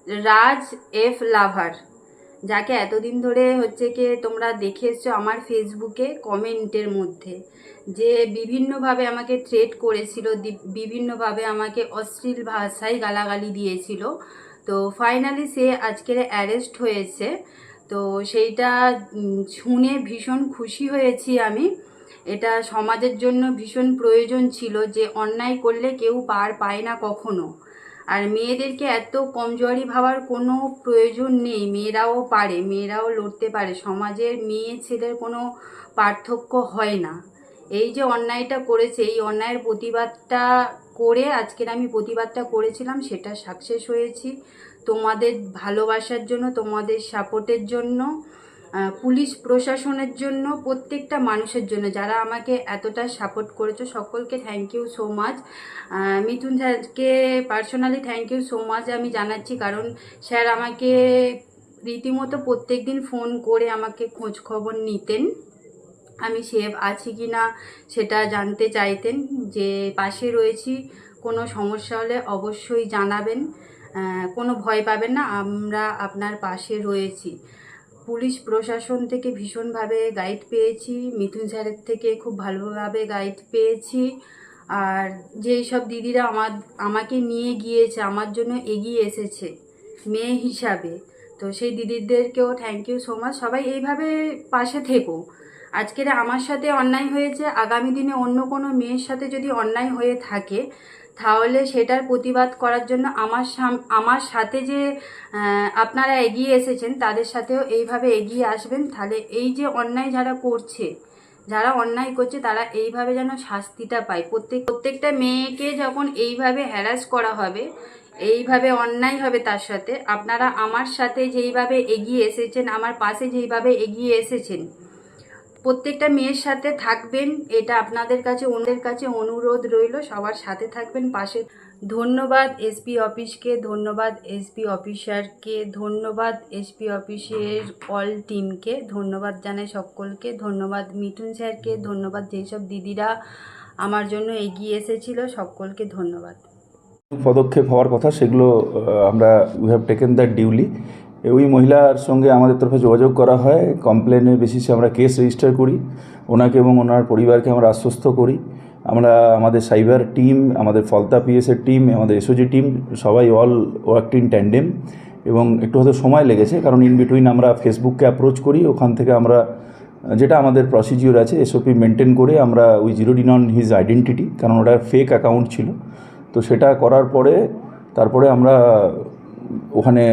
রাজ F লাভার, যাকে এতদিন ধরে হচ্ছে কি তোমরা দেখে এসছো আমার ফেসবুকে কমেন্টের মধ্যে, যে বিভিন্নভাবে আমাকে থ্রেট করেছিল, বিভিন্নভাবে আমাকে অশ্লীল ভাষায় গালাগালি দিয়েছিল। তো ফাইনালি সে আজকের অ্যারেস্ট হয়েছে। তো সেইটা শুনে ভীষণ খুশি হয়েছি আমি। এটা সমাজের জন্য ভীষণ প্রয়োজন ছিল, যে অন্যায় করলে কেউ পার পায় না কখনো। আর মেয়েদেরকে এত কমজোরি ভাবার কোনো প্রয়োজন নেই, মেয়েরাও পারে, মেয়েরাও লড়তে পারে, সমাজের মেয়ে ছেলের কোনো পার্থক্য হয় না। এই যে অন্যায়টা করেছে, এই অন্যায়ের প্রতিবাদটা করে আজকের আমি প্রতিবাদটা করেছিলাম, সেটা সাকসেস হয়েছি তোমাদের ভালোবাসার জন্য, তোমাদের সাপোর্টের জন্য, পুলিশ প্রশাসনের জন্য, প্রত্যেকটা মানুষের জন্য যারা আমাকে এতটা সাপোর্ট করেছো, সকলকে thank you so much. Mithun স্যারকে personally thank you so much আমি জানাচ্ছি, কারণ স্যার আমাকে রীতিমতো প্রত্যেক দিন ফোন করে আমাকে খোঁজ খবর নিতেন, আমি সেভ আছি কি না সেটা জানতে চাইতেন, যে পাশে রয়েছি, কোনো সমস্যা হলে অবশ্যই জানাবেন, কোনো ভয় পাবেন না, আমরা আপনার পাশে রয়েছি। পুলিশ প্রশাসন থেকে ভীষণভাবে গাইড পেয়েছি, মিথুন স্যারের থেকে খুব ভালোভাবে গাইড পেয়েছি। আর যেই সব দিদিরা আমাকে নিয়ে গিয়েছে, আমার জন্য এগিয়ে এসেছে মেয়ে হিসাবে, তো সেই দিদিদেরকেও থ্যাংক ইউ সো মাচ। সবাই এইভাবে পাশে থেকো। আজকের আমার সাথে অন্যায় হয়েছে, আগামী দিনে অন্য কোনো মেয়ের সাথে যদি অন্যায় হয়ে থাকে, তাহলে সেটার প্রতিবাদ করার জন্য আমার সাথে যে আপনারা এগিয়ে এসেছেন, তাদের সাথেও এইভাবে এগিয়ে আসবেন। তাহলে এই যে অন্যায় যারা অন্যায় করছে, তারা এইভাবে যেন শাস্তিটা পায়। প্রত্যেকটা মেয়েকে যখন এইভাবে হ্যারাস করা হবে, এইভাবে অন্যায় হবে তার সাথে, আপনারা আমার সাথে যেইভাবে এগিয়ে এসেছেন, আমার পাশে যেইভাবে এগিয়ে এসেছেন, প্রত্যেকটা মেয়ের সাথে থাকবেন, এটা আপনাদের কাছে অনুরোধ রইল, সবার সাথে থাকবেন, পাশে। ধন্যবাদ এসপি অফিসকে, ধন্যবাদ এসপি অফিসারকে, ধন্যবাদ এসপি অফিসের অল টিমকে, ধন্যবাদ জানাই সকলকে, ধন্যবাদ মিঠুন স্যারকে, ধন্যবাদ যেসব দিদিরা আমার জন্য এগিয়ে এসেছিল, সকলকে ধন্যবাদ। পদক্ষেপ হওয়ার কথা সেগুলো আমরা we have taken that duly. ওই মহিলার সঙ্গে আমাদের তরফে যোগাযোগ করা হয়, কমপ্লেনের বেসিসে আমরা কেস রেজিস্টার করি, ওনাকে এবং ওনার পরিবারকে আমরা আশ্বস্ত করি। আমরা আমাদের সাইবার টিম, আমাদের ফলতা পিএসের টিম, আমাদের এসওজি টিম সবাই অল ওয়ার্কড ইন ট্যান্ডেম, এবং একটু হয়তো সময় লেগেছে, কারণ ইন বিটুইন আমরা ফেসবুককে অ্যাপ্রোচ করি, ওখান থেকে আমরা যেটা আমাদের প্রসিডিওর আছে এসওপি মেনটেন করে আমরা we zeroed in on his identity, কারণ ওটা ফেক অ্যাকাউন্ট ছিল। তো সেটা করার পরে তারপরে আমরা ওখানে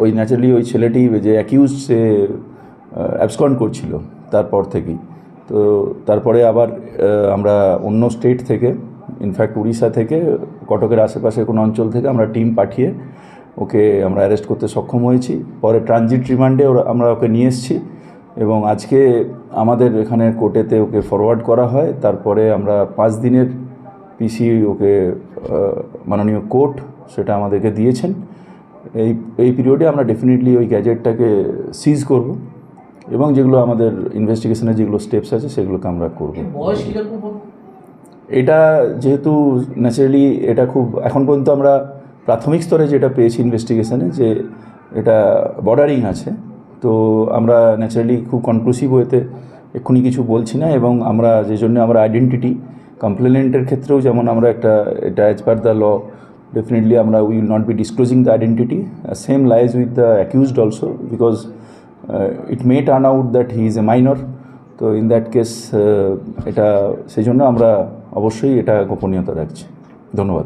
ওই ন্যাচারালি ওই ছেলেটি যে অ্যাকিউজ সে অ্যাবসকন্ড করছিল তারপর থেকেই। তো তারপরে আবার আমরা অন্য স্টেট থেকে, ইনফ্যাক্ট উড়িষ্যা থেকে, কটকের আশেপাশে কোনো অঞ্চল থেকে আমরা টিম পাঠিয়ে ওকে আমরা অ্যারেস্ট করতে সক্ষম হয়েছি। পরে ট্রানজিট রিমান্ডে আমরা ওকে নিয়ে এসেছি, এবং আজকে আমাদের এখানে কোর্টেতে ওকে ফরওয়ার্ড করা হয়। তারপরে আমরা 5 দিনের পিসি ওকে মাননীয় কোর্ট সেটা আমাদেরকে দিয়েছেন। এই পিরিয়ডে আমরা ডেফিনেটলি ওই গ্যাজেটটাকে সিজ করব, এবং যেগুলো আমাদের ইনভেস্টিগেশনের যেগুলো স্টেপস আছে সেগুলোকে আমরা করব। এটা যেহেতু ন্যাচারালি এটা খুব এখন পর্যন্ত আমরা প্রাথমিক স্তরে যেটা পেয়েছি ইনভেস্টিগেশনে, যে এটা বর্ডারিং আছে, তো আমরা ন্যাচারালি খুব কনক্লুসিভ ওয়েতে এক্ষুনি কিছু বলছি না। এবং আমরা যে জন্য আমরা আইডেন্টিটি কমপ্লেনেন্টের ক্ষেত্রেও যেমন আমরা এটা as per the law definitely আমরা we will not be disclosing the identity, same lies with the accused also, because it may turn out that he is a minor. তো ইন দ্যাট কেস এটা সেই জন্য আমরা অবশ্যই এটা গোপনীয়তা রাখছি। ধন্যবাদ।